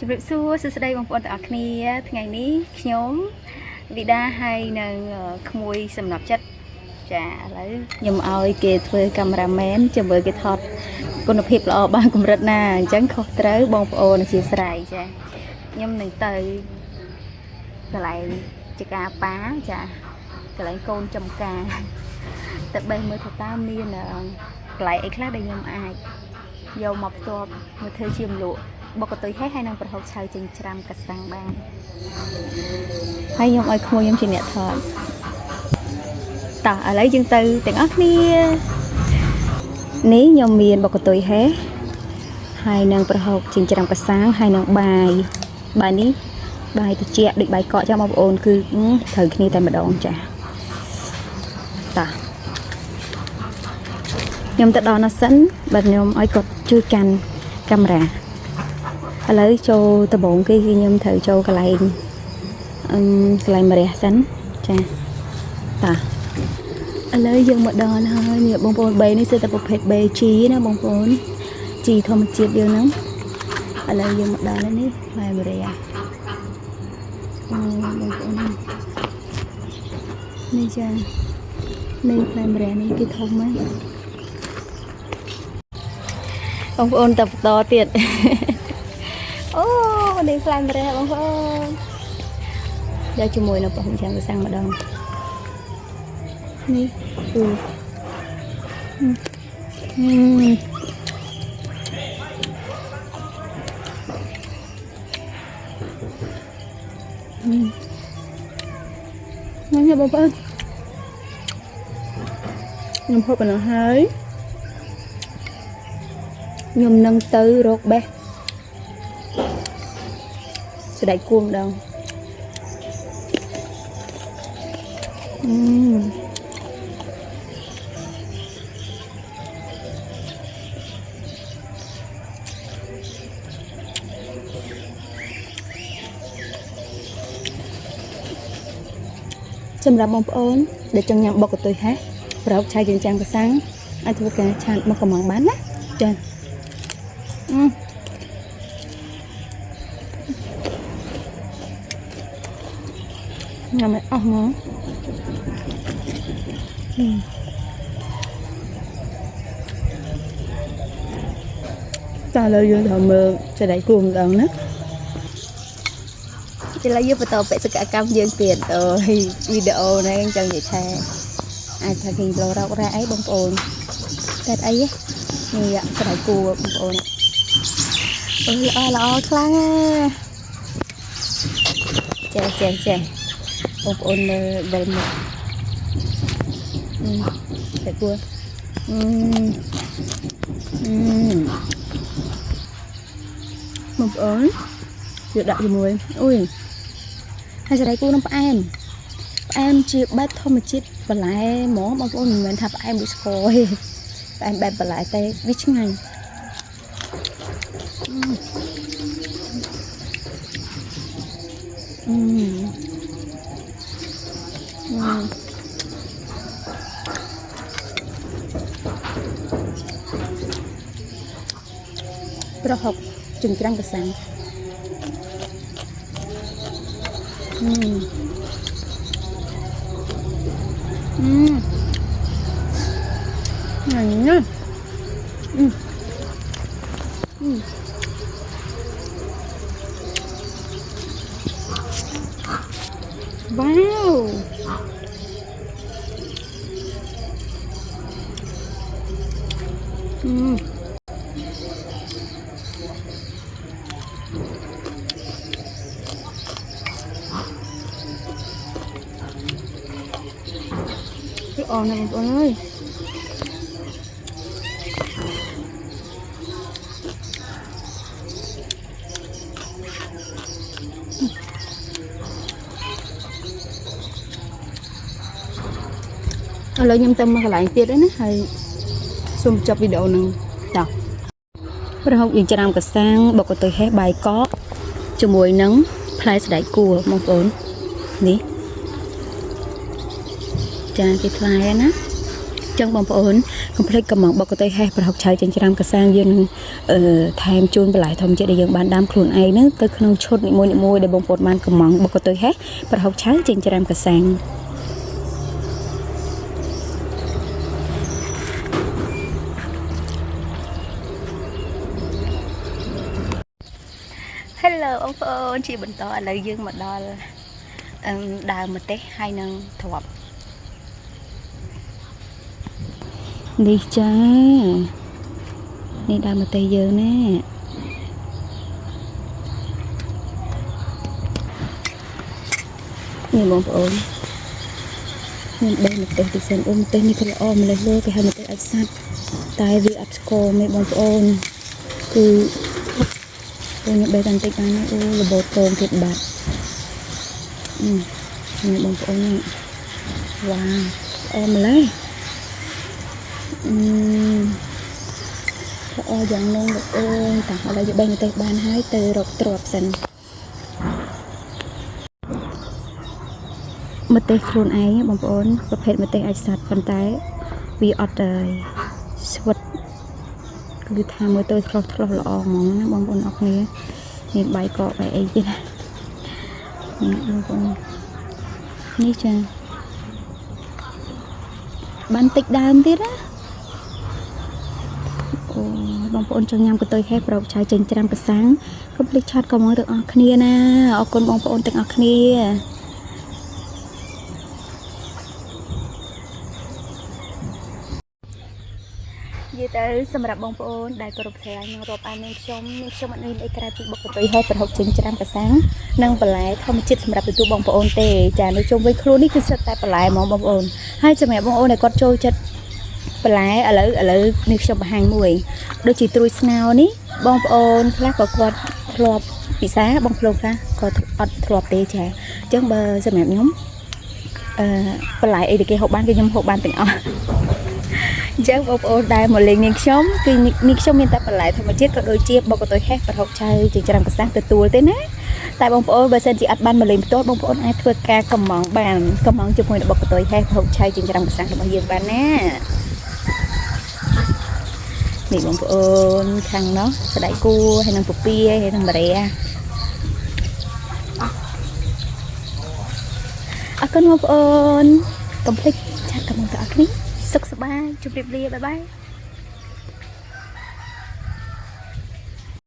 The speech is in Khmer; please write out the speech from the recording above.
ជម្រាបសួរសួស្តីបងប្អូនទាំងអស់គ្នាថ្ងៃនេះខ្ញុំវិដាហើយនឹងក្មួយសំណប់ចិត្តចាឥឡូវខ្ញុំឲ្យគេធ្វើកាមេរ៉ាមែនជាមួយគេថតគុណភាពល្អបានកម្រិតណាអញ្ចឹងខុសត្រូវបងប្អូនអធិស្ឋានចាខ្ញុំនឹងទៅកន្លែងចកាប៉ាចាកន្លែងកូនចំការតែបេះមើលថាតើមានកន្លែងអីខ្លះដែលខ្ញុំអាចយកមកផ្ទាប់មកធ្វើជាម្លក់បកកតុយហើយនឹងប្រហុកឆៅចិញ្ច្រាំកាសាំងបានហើយខ្ញុំឲ្យក្មួយខ្ញុំជាអ្នកថតតោះឥឡូវយើងទៅទាំងអស់គ្នានេះខ្ញុំមានបកកតុយហើយនឹងប្រហុកចិញ្ច្រាំកាសាំងហើយនឹងបាយនេះបាយត្រជាក់ដូចបាយកកចាបងប្អូនគឺត្រូវគ្នាតែម្ដងចាតោះខ្ញុំទៅដល់ណាសិនបាទខ្ញុំឲ្យគាត់ជួយកាន់កាមេរ៉ាឥឡូវចូលដំបងគេគឺខ្ញុំត្រូវចូលកន្លែងម្រះសិនចាតោះឥឡូវយើងមកដល់ហើយនេះបងប្អូន3នេះគឺតែប្រភេទ BG ណាបងប្អូនជីធម្មជាតិយើងហ្នឹងឥឡូវយើងមកដល់នេះផ្លែម្រះបងប្អូននេះចានេះផ្លែម្រះនេះគេធំហ្នឹងបងប្អូនតបន្តទៀតអូនេះផ្លែម្រះបងប្អូនយកជាមួយនៅប្រហុកចាំកាសាំងម្ដងនេះញ៉ាំបងប្អូនខ្ញុំហូបបណ្ណហើយខ្ញុំនឹងទៅរកបេះស្ដេចគួងម្ដងសម្រាប់បងប្អូនដែលចង់ញ៉ាំបុកកតុយប្រហុកឆៅចិញ្ច្រាំកាសាំងអាចធ្វើការឆានមកកំងបានណាចាញ៉ាំឲ្យអស់ហ្មងតែឥឡូវយើងត្រូវមើលស្ដេចគួរម្ដងណាឥឡូវយើងបន្តបេសកកម្មយើងទៀតវីដេអូនេះចង់និយាយថាអាចថាគេលោរករ៉ាអីបងប្អូនតែអីនេះស្ដេចគួរបងប្អូនល្អខ្លាំងចេះបងប្អូនមើលដល់មុខតែគួរបងប្អូនយកដាក់ជាមួយអូយហើយស្រីគូនឹងផ្អែមជាបែបធម្មជាតិបន្លែហ្មងបងប្អូនមិនមែនថាផ្អែមដូចស្ករទេផ្អែមបែបបន្លែតែវាឆ្ងាញ់ប្រហុកចិញ្ច្រាំកាសាំងញ៉ាំវ៉ាវល្អណាស់បងប្អូនអើយឥឡូវខ្ញុំទៅមកកន្លែងទៀតហើយណាហើយសូមចប់វីដេអូនឹងតោះប្រហុកចិញ្ច្រាំកាសាំងបុកកតុយបាយកកជាមួយនឹងផ្លែស្ដេចគួរបងប្អូននេះចាគេផ្លែណា ចឹងបងប្អូនកុំភ្លេចកំងបុកទៅហេះប្រហុកឆៅចិញ្ច្រាំកសាងយើងនឹងថែមជូនបន្លែធម្មជាតិដែលយើងបានដាំខ្លួនឯងហ្នឹងទៅក្នុងឈុតនីមួយៗដែលបងប្អូនបានកំងបុកទៅហេះប្រហុកឆៅចិញ្ច្រាំកសាងHello បងប្អូនជាបន្តឥឡូវយើងមកដល់ដើមម្ទេសហើយនឹងត្រប់នេះចានេះដើមម្ទេសយើងណានេះបងប្អូនខ្ញុំបេះម្ទេសទីសិនម្ទេសនេះគឺល្អម្លេះលើគេហៅម្ទេសអាចសាច់តែវាអត់ស្គមទេបងប្អូនគឺខ្ញុំបេះតាំងតិចបានអូរបបតងទៀតបាត់នេះបងប្អូននេះវ៉ាល្អម្លេះល្អយ៉ាងនោះបងប្អូនតាឥឡូវយើងបេះម្ទេសបានហើយទៅរកទ្រាប់សិនម្ទេសខ្លួនឯងបងប្អូនប្រភេទម្ទេសអាចសាច់ប៉ុន្តែវាអត់ស្វិតគឺថាមើលទៅឆ្លោះល្អហ្មងណាបងប្អូនអរគ្នាមានបាយកកបាយអីទៀតណាបងប្អូននេះចាបានតិចដើមទៀតណាអូបងប្អូនចង់ញ៉ាំកន្ទុយហេះប្រហុកឆៅចិញ្ច្រាំកសាំងកុំភ្លេចឆាតកំងទាំងអស់គ្នាណាអរគុណបងប្អូនទាំងអស់គ្នានិយាយទៅសម្រាប់បងប្អូនដែលគោរពស្រឡាញ់នឹងរាប់អាននាងខ្ញុំអត់មានអីក្រៅពីបុកកន្ទុយហេះប្រហុកចិញ្ច្រាំកសាំងនិងបន្លែធម្មជាតិសម្រាប់ទទួលបងប្អូនទេចានៅជុំវិញខ្លួននេះគឺសិតតែបន្លែហ្មងបងប្អូនហើយសម្រាប់បងប្អូនដែលគាត់ចូលចិត្តបន្លែឥឡូវនេះខ្ញុំបង្ហាញមួយដូចជាត្រួយស្ងោរនេះបងប្អូនខ្លះក៏គាត់ធ្លាប់ពិសាបងប្អូនខ្លះក៏អត់ធ្លាប់ទេចាអញ្ចឹងបើសម្រាប់ខ្ញុំបន្លែអីដែលគេហូបបានគឺខ្ញុំហូបបានទាំងអស់អញ្ចឹងបងប្អូនដែលមកលេងនាងខ្ញុំគឺនាងខ្ញុំមានតែបន្លែធម្មជាតិក៏ដូចជាបុកកន្ទុយហេះប្រហុកឆៅចិញ្ច្រាំកសាំងទទួលទេណាតែបងប្អូនបើសិនជាអត់បានមកលេងផ្ទាល់បងប្អូនអាចធ្វើការកំងបានកំងជាមួយនឹងបុកកន្ទុយហេះប្រហុកឆៅចិញ្ច្រាំកសាំងរបស់យើងបានណានេះបងប្អូនខាងនោះស្បែកគួរហើយនឹងពពាហើយនឹងម្រះអរគុណបងប្អូនកុំភ្លេចឆាតកំងទៅអរគ្នាសុខសប្បាយជម្រាបលាបាយបាយ